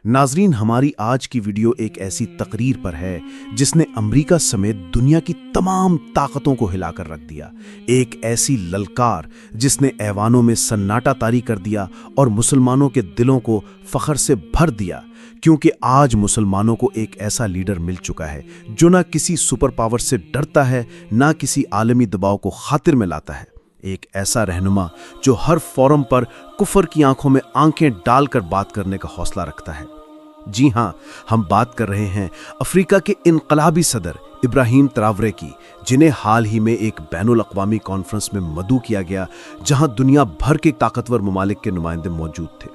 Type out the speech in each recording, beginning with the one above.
ناظرین، ہماری آج کی ویڈیو ایک ایسی تقریر پر ہے جس نے امریکہ سمیت دنیا کی تمام طاقتوں کو ہلا کر رکھ دیا۔ ایک ایسی للکار جس نے ایوانوں میں سناٹا طاری کر دیا اور مسلمانوں کے دلوں کو فخر سے بھر دیا، کیونکہ آج مسلمانوں کو ایک ایسا لیڈر مل چکا ہے جو نہ کسی سپر پاور سے ڈرتا ہے، نہ کسی عالمی دباؤ کو خاطر میں لاتا ہے۔ ایک ایسا رہنما جو ہر فورم پر کفر کی آنکھوں میں آنکھیں ڈال کر بات کرنے کا حوصلہ رکھتا ہے۔ جی ہاں، ہم بات کر رہے ہیں افریقہ کے انقلابی صدر ابراہیم تراورے کی، جنہیں حال ہی میں ایک بین الاقوامی کانفرنس میں مدعو کیا گیا جہاں دنیا بھر کے طاقتور ممالک کے نمائندے موجود تھے۔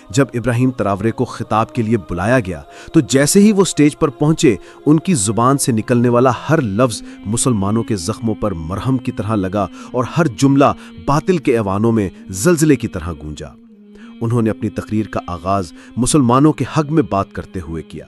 جب ابراہیم تراورے کو خطاب کے لیے بلایا گیا تو جیسے ہی وہ سٹیج پر پہنچے، ان کی زبان سے نکلنے والا ہر لفظ مسلمانوں کے زخموں پر مرہم کی طرح لگا اور ہر جملہ باطل کے ایوانوں میں زلزلے کی طرح گونجا۔ انہوں نے اپنی تقریر کا آغاز مسلمانوں کے حق میں بات کرتے ہوئے کیا،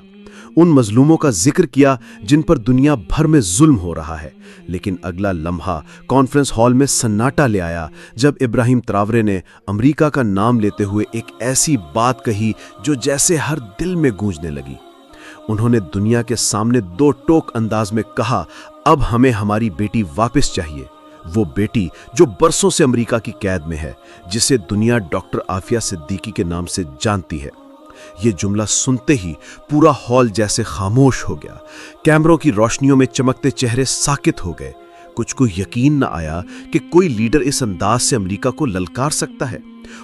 ان مظلوموں کا ذکر کیا جن پر دنیا بھر میں ظلم ہو رہا ہے۔ لیکن اگلا لمحہ کانفرنس ہال میں سناٹا لے آیا جب ابراہیم تراورے نے امریکہ کا نام لیتے ہوئے ایک ایسی بات کہی جو جیسے ہر دل میں گونجنے لگی۔ انہوں نے دنیا کے سامنے دو ٹوک انداز میں کہا، اب ہمیں ہماری بیٹی واپس چاہیے، وہ بیٹی جو برسوں سے امریکہ کی قید میں ہے، جسے دنیا ڈاکٹر عافیہ صدیقی کے نام سے جانتی ہے۔ یہ جملہ سنتے ہی پورا ہال جیسے خاموش ہو گیا۔ کیمروں کی روشنیوں میں چمکتے چہرے ساکت ہو گئے۔ کچھ کو یقین نہ آیا کہ کوئی لیڈر اس انداز سے امریکہ کو للکار سکتا ہے،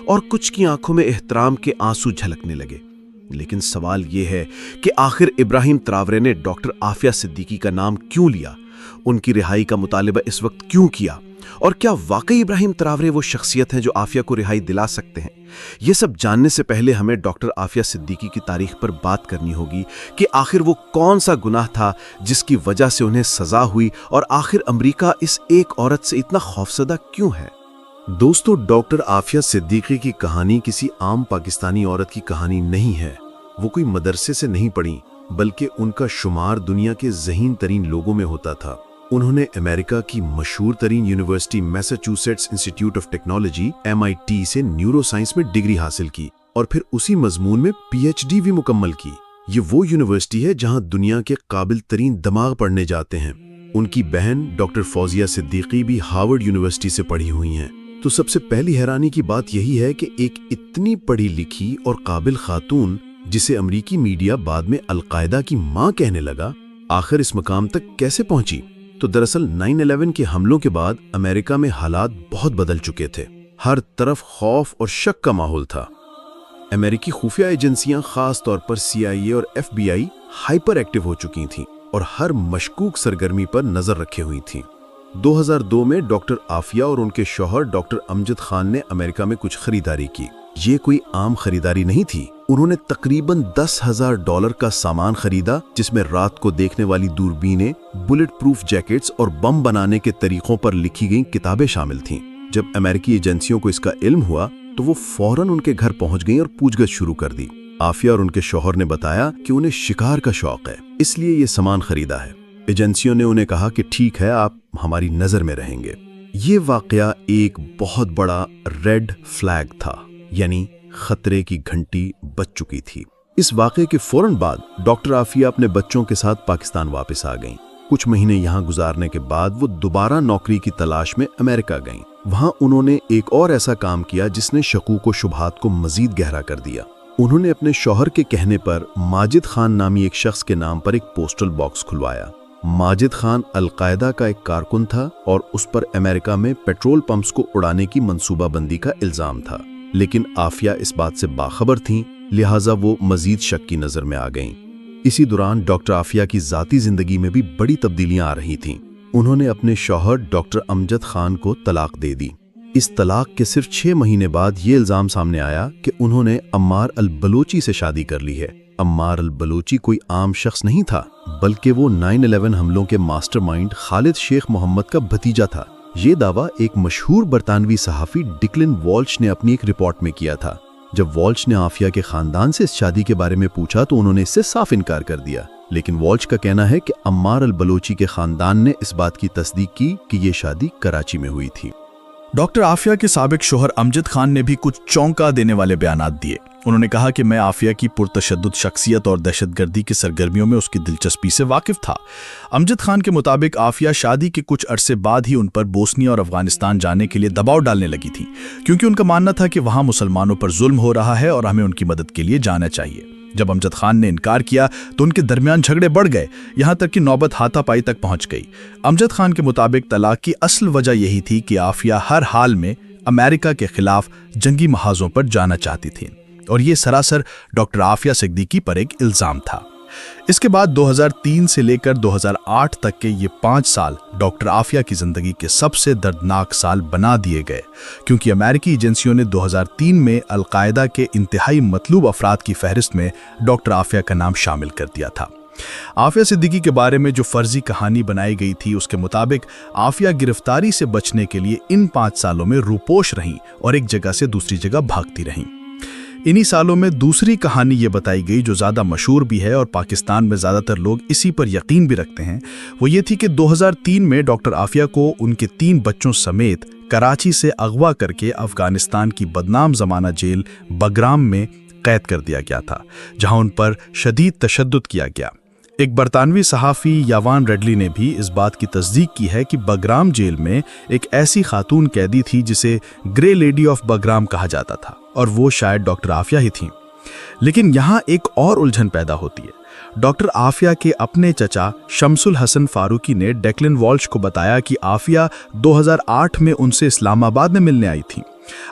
اور کچھ کی آنکھوں میں احترام کے آنسو جھلکنے لگے۔ لیکن سوال یہ ہے کہ آخر ابراہیم تراورے نے ڈاکٹر عافیہ صدیقی کا نام کیوں لیا؟ ان کی رہائی کا مطالبہ اس وقت کیوں کیا؟ اور کیا واقعی ابراہیم تراورے وہ شخصیت ہیں جو عافیہ کو رہائی دلا سکتے ہیں؟ یہ سب جاننے سے پہلے ہمیں ڈاکٹر عافیہ صدیقی کی تاریخ پر بات کرنی ہوگی کہ آخر وہ کون سا گناہ تھا جس کی وجہ سے انہیں سزا ہوئی، اور آخر امریکہ اس ایک عورت سے اتنا خوفزدہ کیوں ہے؟ دوستو، ڈاکٹر عافیہ صدیقی کی کہانی کسی عام پاکستانی عورت کی کہانی نہیں ہے۔ وہ کوئی مدرسے سے نہیں پڑھی، بلکہ ان کا شمار دنیا کے ذہین ترین لوگوں میں ہوتا تھا۔ انہوں نے امریکہ کی مشہور ترین یونیورسٹی میساچوسیٹس انسٹی آف ٹیکنالوجی MIT سے نیورو سائنس میں ڈگری حاصل کی، اور پھر اسی مضمون میں PhD بھی مکمل کی۔ یہ وہ یونیورسٹی ہے جہاں دنیا کے قابل ترین دماغ پڑھنے جاتے ہیں۔ ان کی بہن ڈاکٹر فوزیہ صدیقی بھی ہارورڈ یونیورسٹی سے پڑھی ہوئی ہیں۔ تو سب سے پہلی حیرانی کی بات یہی ہے کہ ایک اتنی پڑھی لکھی اور قابل خاتون، جسے امریکی میڈیا بعد میں القاعدہ کی ماں کہنے لگا، آخر اس مقام تک کیسے پہنچی؟ تو دراصل 9/11 کے حملوں کے بعد امریکہ میں حالات بہت بدل چکے تھے۔ ہر طرف خوف اور شک کا ماحول تھا۔ امریکی خفیہ ایجنسیاں، خاص طور پر CIA اور FBI، ہائپر ایکٹیو ہو چکی تھیں اور ہر مشکوک سرگرمی پر نظر رکھے ہوئی تھیں۔ 2002 میں ڈاکٹر عافیہ اور ان کے شوہر ڈاکٹر امجد خان نے امریکہ میں کچھ خریداری کی۔ یہ کوئی عام خریداری نہیں تھی۔ انہوں نے تقریباً $10,000 کا سامان خریدا، جس میں رات کو دیکھنے والی دوربینیں، بلٹ پروف جیکٹس اور بم بنانے کے طریقوں پر لکھی گئیں کتابیں شامل تھیں۔ جب امریکی ایجنسیوں کو اس کا علم ہوا تو وہ فوراً ان کے گھر پہنچ گئیں اور پوچھ گچھ شروع کر دی۔ عافیہ اور ان کے شوہر نے بتایا کہ انہیں شکار کا شوق ہے، اس لیے یہ سامان خریدا ہے۔ ایجنسیوں نے انہیں کہا کہ ٹھیک ہے، آپ ہماری نظر میں رہیں گے۔ یہ واقعہ ایک بہت بڑا ریڈ فلیگ تھا، یعنی خطرے کی گھنٹی بج چکی تھی۔ اس واقعے کے فوراً بعد ڈاکٹر عافیہ اپنے بچوں کے ساتھ پاکستان واپس آ گئیں۔ کچھ مہینے یہاں گزارنے کے بعد وہ دوبارہ نوکری کی تلاش میں امریکہ گئیں۔ وہاں انہوں نے ایک اور ایسا کام کیا جس نے شکوک و شبہات کو مزید گہرا کر دیا۔ انہوں نے اپنے شوہر کے کہنے پر ماجد خان نامی ایک شخص کے نام پر ایک پوسٹل باکس کھلوایا۔ ماجد خان القاعدہ کا ایک کارکن تھا اور اس پر امریکہ میں پیٹرول پمپس کو اڑانے کی منصوبہ بندی کا الزام تھا، لیکن عافیہ اس بات سے باخبر تھیں، لہٰذا وہ مزید شک کی نظر میں آ گئیں۔ اسی دوران ڈاکٹر عافیہ کی ذاتی زندگی میں بھی بڑی تبدیلیاں آ رہی تھیں۔ انہوں نے اپنے شوہر ڈاکٹر امجد خان کو طلاق دے دی۔ اس طلاق کے صرف 6 مہینے بعد یہ الزام سامنے آیا کہ انہوں نے عمار البلوچی سے شادی کر لی ہے۔ عمار البلوچی کوئی عام شخص نہیں تھا، بلکہ وہ 9/11 حملوں کے ماسٹر مائنڈ خالد شیخ محمد کا بھتیجا تھا۔ یہ دعویٰ ایک مشہور برطانوی صحافی ڈکلن والش نے اپنی ایک رپورٹ میں کیا تھا۔ جب والش نے عافیہ کے خاندان سے اس شادی کے بارے میں پوچھا تو انہوں نے اس سے صاف انکار کر دیا، لیکن والش کا کہنا ہے کہ عمار البلوچی کے خاندان نے اس بات کی تصدیق کی کہ یہ شادی کراچی میں ہوئی تھی۔ ڈاکٹر عافیہ کے سابق شوہر امجد خان نے بھی کچھ چونکا دینے والے بیانات دیے۔ انہوں نے کہا کہ میں عافیہ کی پرتشدد شخصیت اور دہشت گردی کی سرگرمیوں میں اس کی دلچسپی سے واقف تھا۔ امجد خان کے مطابق عافیہ شادی کے کچھ عرصے بعد ہی ان پر بوسنیا اور افغانستان جانے کے لیے دباؤ ڈالنے لگی تھی، کیونکہ ان کا ماننا تھا کہ وہاں مسلمانوں پر ظلم ہو رہا ہے اور ہمیں ان کی مدد کے لیے جانا چاہیے۔ جب امجد خان نے انکار کیا تو ان کے درمیان جھگڑے بڑھ گئے، یہاں تک کہ نوبت ہاتھا پائی تک پہنچ گئی۔ امجد خان کے مطابق طلاق کی اصل وجہ یہی تھی کہ عافیہ ہر حال میں امریکہ کے خلاف جنگی محاذوں پر جانا چاہتی تھیں، اور یہ سراسر ڈاکٹر عافیہ صدیقی پر ایک الزام تھا۔ اس کے بعد 2003 سے لے کر 2008 تک کے یہ 5 سال ڈاکٹر عافیہ کی زندگی کے سب سے دردناک سال بنا دیے گئے، کیونکہ امریکی ایجنسیوں نے 2003 میں القاعدہ کے انتہائی مطلوب افراد کی فہرست میں ڈاکٹر عافیہ کا نام شامل کر دیا تھا۔ عافیہ صدیقی کے بارے میں جو فرضی کہانی بنائی گئی تھی، اس کے مطابق عافیہ گرفتاری سے بچنے کے لیے ان 5 سالوں میں روپوش رہیں اور ایک جگہ سے دوسری جگہ بھاگتی رہیں۔ انہی سالوں میں دوسری کہانی یہ بتائی گئی جو زیادہ مشہور بھی ہے اور پاکستان میں زیادہ تر لوگ اسی پر یقین بھی رکھتے ہیں، وہ یہ تھی کہ 2003 میں ڈاکٹر عافیہ کو ان کے 3 بچوں سمیت کراچی سے اغوا کر کے افغانستان کی بدنام زمانہ جیل بگرام میں قید کر دیا گیا تھا، جہاں ان پر شدید تشدد کیا گیا۔ ایک برطانوی صحافی یاوان ریڈلی نے بھی اس بات کی تصدیق کی ہے کہ بگرام جیل میں ایک ایسی خاتون قیدی تھی جسے گرے لیڈی آف بگرام کہا جاتا تھا، اور وہ شاید ڈاکٹر عافیہ ہی تھیں۔ لیکن یہاں ایک اور الجھن پیدا ہوتی ہے۔ ڈاکٹر عافیہ کے اپنے چچا شمس الحسن فاروقی نے ڈیکلن والش کو بتایا کہ عافیہ 2008 میں ان سے اسلام آباد میں ملنے آئی تھیں۔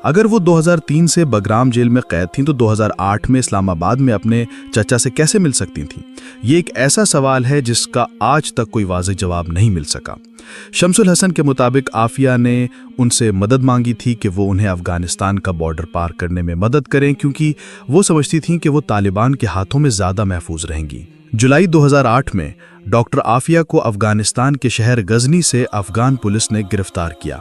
اگر وہ 2003 سے بگرام جیل میں قید تھیں تو 2008 میں اسلام آباد میں اپنے چچا سے کیسے مل سکتی تھیں؟ یہ ایک ایسا سوال ہے جس کا آج تک کوئی واضح جواب نہیں مل سکا۔ شمس الحسن کے مطابق عافیہ نے ان سے مدد مانگی تھی کہ وہ انہیں افغانستان کا بارڈر پار کرنے میں مدد کریں، کیونکہ وہ سمجھتی تھیں کہ وہ طالبان کے ہاتھوں میں زیادہ محفوظ رہیں گی۔ جولائی 2008 میں ڈاکٹر عافیہ کو افغانستان کے شہر غزنی سے افغان پولیس نے گرفتار کیا۔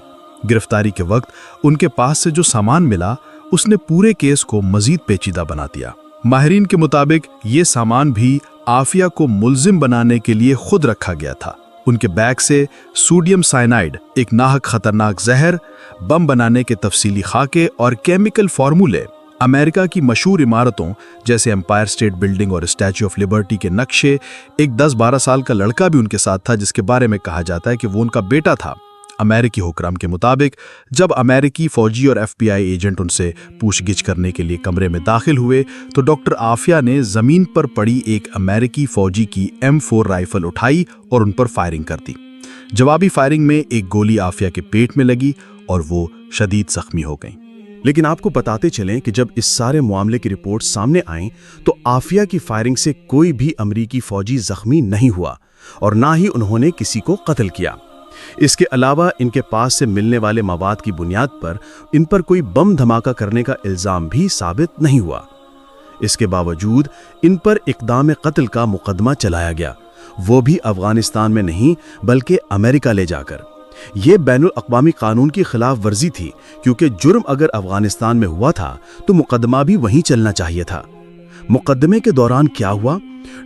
گرفتاری کے وقت ان کے پاس سے جو سامان ملا اس نے پورے کیس کو مزید پیچیدہ بنا دیا۔ ماہرین کے مطابق یہ سامان بھی عافیہ کو ملزم بنانے کے لیے خود رکھا گیا تھا۔ ان کے بیگ سے سوڈیم سائنائڈ، ایک ناحق خطرناک زہر، بم بنانے کے تفصیلی خاکے اور کیمیکل فارمولے، امریکہ کی مشہور عمارتوں جیسے امپائر اسٹیٹ بلڈنگ اور اسٹیچو آف لبرٹی کے نقشے، ایک 10-12 سال کا لڑکا بھی ان کے ساتھ تھا جس کے بارے میں کہا جاتا ہے کہ وہ ان کا بیٹا تھا۔ امریکی حکام کے مطابق جب امریکی فوجی اور FBI ایجنٹ ان سے پوچھ گچھ کرنے کے لیے کمرے میں داخل ہوئے تو ڈاکٹر عافیہ نے زمین پر پڑی ایک امریکی فوجی کی M4 رائفل اٹھائی اور ان پر فائرنگ کر دی۔ جوابی فائرنگ میں ایک گولی عافیہ کے پیٹ میں لگی اور وہ شدید زخمی ہو گئیں۔ لیکن آپ کو بتاتے چلیں کہ جب اس سارے معاملے کی رپورٹ سامنے آئیں تو عافیہ کی فائرنگ سے کوئی بھی امریکی فوجی زخمی نہیں ہوا اور نہ ہی انہوں نے کسی کو قتل کیا۔ اس کے علاوہ ان کے پاس سے ملنے والے مواد کی بنیاد پر ان پر کوئی بم دھماکہ کرنے کا الزام بھی ثابت نہیں ہوا۔ اس کے باوجود ان پر اقدام قتل کا مقدمہ چلایا گیا، وہ بھی افغانستان میں نہیں بلکہ امریکہ لے جا کر۔ یہ بین الاقوامی قانون کی خلاف ورزی تھی، کیونکہ جرم اگر افغانستان میں ہوا تھا تو مقدمہ بھی وہیں چلنا چاہیے تھا۔ مقدمے کے دوران کیا ہوا؟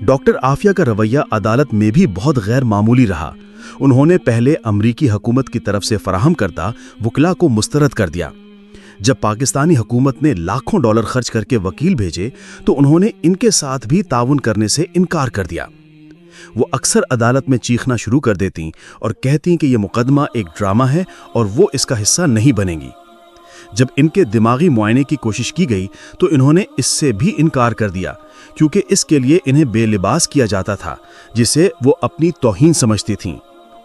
ڈاکٹر عافیہ کا رویہ عدالت میں بھی بہت غیر معمولی رہا۔ انہوں نے پہلے امریکی حکومت کی طرف سے فراہم کردہ وکلا کو مسترد کر دیا۔ جب پاکستانی حکومت نے لاکھوں ڈالر خرچ کر کے وکیل بھیجے تو انہوں نے ان کے ساتھ بھی تعاون کرنے سے انکار کر دیا۔ وہ اکثر عدالت میں چیخنا شروع کر دیتیں اور کہتیں کہ یہ مقدمہ ایک ڈرامہ ہے اور وہ اس کا حصہ نہیں بنیں گی۔ جب ان کے دماغی معائنے کی کوشش کی گئی تو انہوں نے اس سے بھی انکار کر دیا، کیونکہ اس کے لیے انہیں بے لباس کیا جاتا تھا جسے وہ اپنی توہین سمجھتی تھیں۔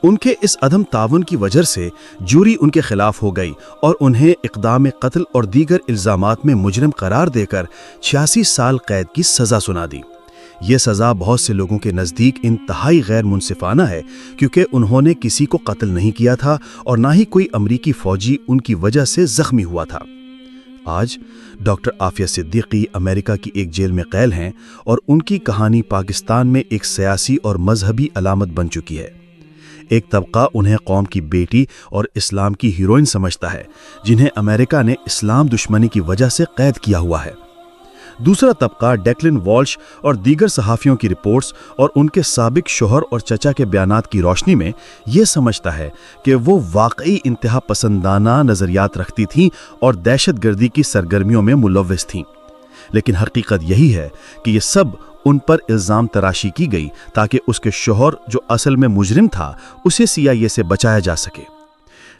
ان کے اس عدم تعاون کی وجہ سے جوری ان کے خلاف ہو گئی اور انہیں اقدام قتل اور دیگر الزامات میں مجرم قرار دے کر 86 سال قید کی سزا سنا دی۔ یہ سزا بہت سے لوگوں کے نزدیک انتہائی غیر منصفانہ ہے، کیونکہ انہوں نے کسی کو قتل نہیں کیا تھا اور نہ ہی کوئی امریکی فوجی ان کی وجہ سے زخمی ہوا تھا۔ آج ڈاکٹر عافیہ صدیقی امریکہ کی ایک جیل میں قید ہیں اور ان کی کہانی پاکستان میں ایک سیاسی اور مذہبی علامت بن چکی ہے۔ ایک طبقہ انہیں قوم کی بیٹی اور اسلام کی ہیروئن سمجھتا ہے، جنہیں امریکہ نے اسلام دشمنی کی وجہ سے قید کیا ہوا ہے۔ دوسرا طبقہ ڈیکلن والش اور دیگر صحافیوں کی رپورٹس اور ان کے سابق شوہر اور چچا کے بیانات کی روشنی میں یہ سمجھتا ہے کہ وہ واقعی انتہا پسندانہ نظریات رکھتی تھیں اور دہشت گردی کی سرگرمیوں میں ملوث تھیں۔ لیکن حقیقت یہی ہے کہ یہ سب ان پر الزام تراشی کی گئی تاکہ اس کے شوہر جو اصل میں مجرم تھا اسے CIA سے بچایا جا سکے۔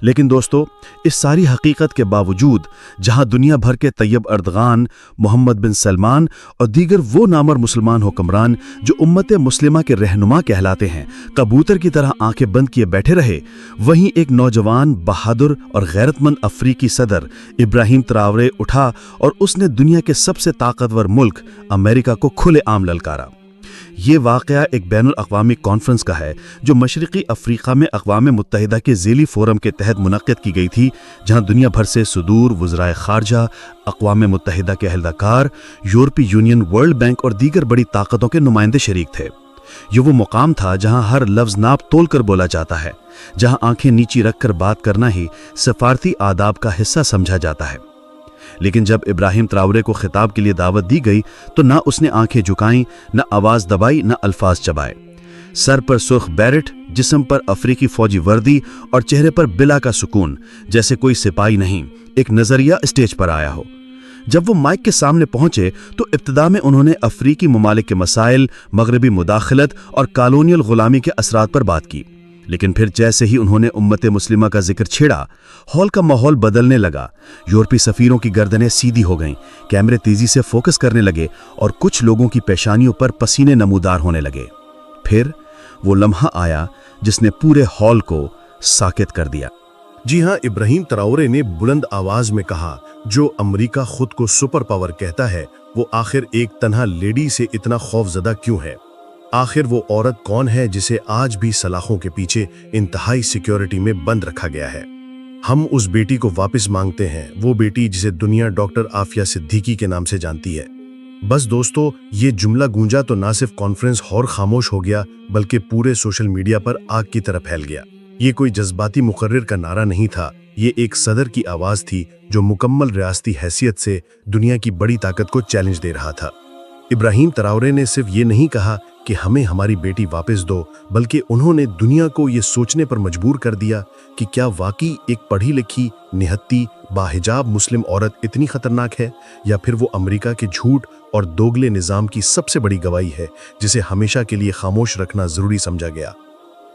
لیکن دوستو، اس ساری حقیقت کے باوجود جہاں دنیا بھر کے طیب اردغان، محمد بن سلمان اور دیگر وہ نامور مسلمان حکمران جو امت مسلمہ کے رہنما کہلاتے ہیں کبوتر کی طرح آنکھیں بند کیے بیٹھے رہے، وہیں ایک نوجوان بہادر اور غیرت مند افریقی صدر ابراہیم تراورے اٹھا اور اس نے دنیا کے سب سے طاقتور ملک امریکہ کو کھلے عام للکارا۔ یہ واقعہ ایک بین الاقوامی کانفرنس کا ہے جو مشرقی افریقہ میں اقوام متحدہ کے ذیلی فورم کے تحت منعقد کی گئی تھی، جہاں دنیا بھر سے صدور، وزرائے خارجہ، اقوام متحدہ کے اہلکار، یورپی یونین، ورلڈ بینک اور دیگر بڑی طاقتوں کے نمائندے شریک تھے۔ یہ وہ مقام تھا جہاں ہر لفظ ناپ تول کر بولا جاتا ہے، جہاں آنکھیں نیچی رکھ کر بات کرنا ہی سفارتی آداب کا حصہ سمجھا جاتا ہے۔ لیکن جب ابراہیم تراورے کو خطاب کے لیے دعوت دی گئی تو نہ اس نے آنکھیں جھکائیں، نہ آواز دبائی، نہ الفاظ چبائے۔ سر پر سرخ بیرٹ، جسم پر افریقی فوجی وردی اور چہرے پر بلا کا سکون، جیسے کوئی سپاہی نہیں، ایک نظریہ اسٹیج پر آیا ہو۔ جب وہ مائک کے سامنے پہنچے تو ابتدا میں انہوں نے افریقی ممالک کے مسائل، مغربی مداخلت اور کالونیل غلامی کے اثرات پر بات کی، لیکن پھر جیسے ہی انہوں نے امت مسلمہ کا ذکر چھیڑا، ہال کا ماحول بدلنے لگا۔ یورپی سفیروں کی گردنیں سیدھی ہو گئیں، کیمرے تیزی سے فوکس کرنے لگے اور کچھ لوگوں کی پیشانیوں پر پسینے نمودار ہونے لگے۔ پھر وہ لمحہ آیا جس نے پورے ہال کو ساکت کر دیا۔ جی ہاں، ابراہیم تراورے نے بلند آواز میں کہا، جو امریکہ خود کو سپر پاور کہتا ہے، وہ آخر ایک تنہا لیڈی سے اتنا خوف زدہ کیوں ہے؟ آخر وہ عورت کون ہے جسے آج بھی سلاخوں کے پیچھے انتہائی سیکیورٹی میں بند رکھا گیا ہے؟ ہم اس بیٹی کو واپس مانگتے ہیں، وہ بیٹی جسے دنیا ڈاکٹر عافیہ صدیقی کے نام سے جانتی ہے۔ بس دوستو، یہ جملہ گونجا تو نہ صرف کانفرنس ہال خاموش ہو گیا بلکہ پورے سوشل میڈیا پر آگ کی طرح پھیل گیا۔ یہ کوئی جذباتی مقرر کا نعرہ نہیں تھا، یہ ایک صدر کی آواز تھی جو مکمل ریاستی حیثیت سے دنیا کی بڑی طاقت کو چیلنج دے رہا تھا۔ ابراہیم تراورے نے صرف یہ نہیں کہا کہ ہمیں ہماری بیٹی واپس دو، بلکہ انہوں نے دنیا کو یہ سوچنے پر مجبور کر دیا کہ کیا واقعی ایک پڑھی لکھی، نہتی، باحجاب مسلم عورت اتنی خطرناک ہے، یا پھر وہ امریکہ کے جھوٹ اور دوگلے نظام کی سب سے بڑی گواہی ہے جسے ہمیشہ کے لیے خاموش رکھنا ضروری سمجھا گیا۔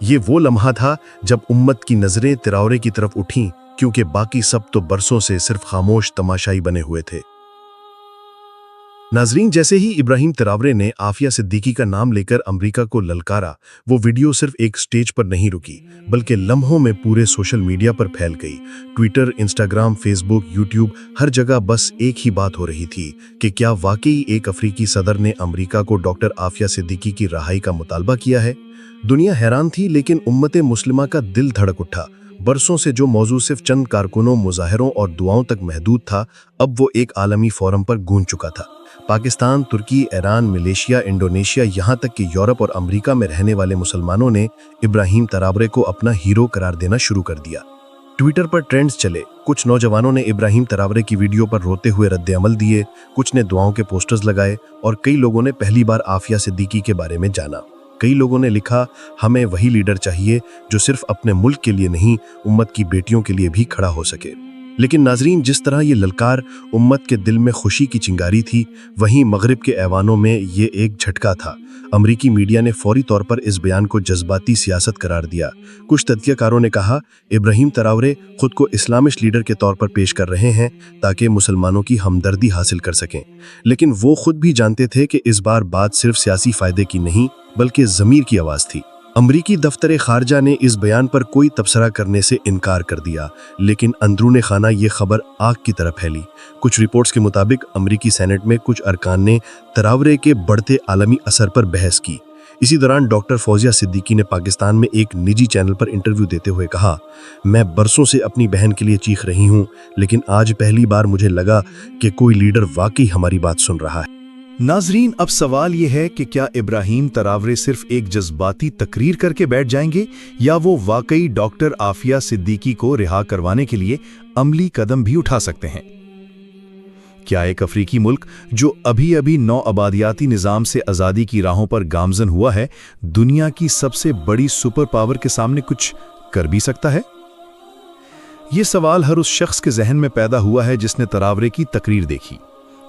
یہ وہ لمحہ تھا جب امت کی نظریں تراورے کی طرف اٹھیں، کیونکہ باقی سب تو برسوں سے صرف خاموش تماشائی بنے ہوئے تھے۔ ناظرین، جیسے ہی ابراہیم تراورے نے عافیہ صدیقی کا نام لے کر امریکہ کو للکارا، وہ ویڈیو صرف ایک سٹیج پر نہیں رکی بلکہ لمحوں میں پورے سوشل میڈیا پر پھیل گئی۔ ٹویٹر، انسٹاگرام، فیس بک، یوٹیوب، ہر جگہ بس ایک ہی بات ہو رہی تھی کہ کیا واقعی ایک افریقی صدر نے امریکہ کو ڈاکٹر عافیہ صدیقی کی رہائی کا مطالبہ کیا ہے؟ دنیا حیران تھی، لیکن امت مسلمہ کا دل دھڑک اٹھا۔ برسوں سے جو موضوع صرف چند کارکنوں، مظاہروں اور دعاؤں تک محدود تھا، اب وہ ایک عالمی فورم پر گونج چکا تھا۔ پاکستان، ترکی، ایران، ملیشیا، انڈونیشیا، یہاں تک کہ یورپ اور امریکہ میں رہنے والے مسلمانوں نے ابراہیم تراورے کو اپنا ہیرو قرار دینا شروع کر دیا۔ ٹویٹر پر ٹرینڈز چلے، کچھ نوجوانوں نے ابراہیم تراورے کی ویڈیو پر روتے ہوئے رد عمل دیے، کچھ نے دعاؤں کے پوسٹرز لگائے اور کئی لوگوں نے پہلی بار عافیہ صدیقی کے بارے میں جانا۔ کئی لوگوں نے لکھا، ہمیں وہی لیڈر چاہیے جو صرف اپنے ملک کے لیے نہیں، امت کی بیٹیوں کے لیے بھی کھڑا ہو سکے۔ لیکن ناظرین، جس طرح یہ للکار امت کے دل میں خوشی کی چنگاری تھی، وہیں مغرب کے ایوانوں میں یہ ایک جھٹکا تھا۔ امریکی میڈیا نے فوری طور پر اس بیان کو جذباتی سیاست قرار دیا۔ کچھ تجزیہ کاروں نے کہا، ابراہیم تراورے خود کو اسلامسٹ لیڈر کے طور پر پیش کر رہے ہیں تاکہ مسلمانوں کی ہمدردی حاصل کر سکیں، لیکن وہ خود بھی جانتے تھے کہ اس بار بات صرف سیاسی فائدے کی نہیں بلکہ ضمیر کی آواز تھی۔ امریکی دفتر خارجہ نے اس بیان پر کوئی تبصرہ کرنے سے انکار کر دیا، لیکن اندرون خانہ یہ خبر آگ کی طرح پھیلی۔ کچھ رپورٹس کے مطابق امریکی سینٹ میں کچھ ارکان نے تراورے کے بڑھتے عالمی اثر پر بحث کی۔ اسی دوران ڈاکٹر فوزیہ صدیقی نے پاکستان میں ایک نجی چینل پر انٹرویو دیتے ہوئے کہا، میں برسوں سے اپنی بہن کے لیے چیخ رہی ہوں، لیکن آج پہلی بار مجھے لگا کہ کوئی لیڈر واقعی ہماری بات سن رہا ہے۔ ناظرین، اب سوال یہ ہے کہ کیا ابراہیم تراورے صرف ایک جذباتی تقریر کر کے بیٹھ جائیں گے، یا وہ واقعی ڈاکٹر عافیہ صدیقی کو رہا کروانے کے لیے عملی قدم بھی اٹھا سکتے ہیں؟ کیا ایک افریقی ملک جو ابھی نو آبادیاتی نظام سے آزادی کی راہوں پر گامزن ہوا ہے، دنیا کی سب سے بڑی سپر پاور کے سامنے کچھ کر بھی سکتا ہے؟ یہ سوال ہر اس شخص کے ذہن میں پیدا ہوا ہے جس نے تراورے کی تقریر دیکھی۔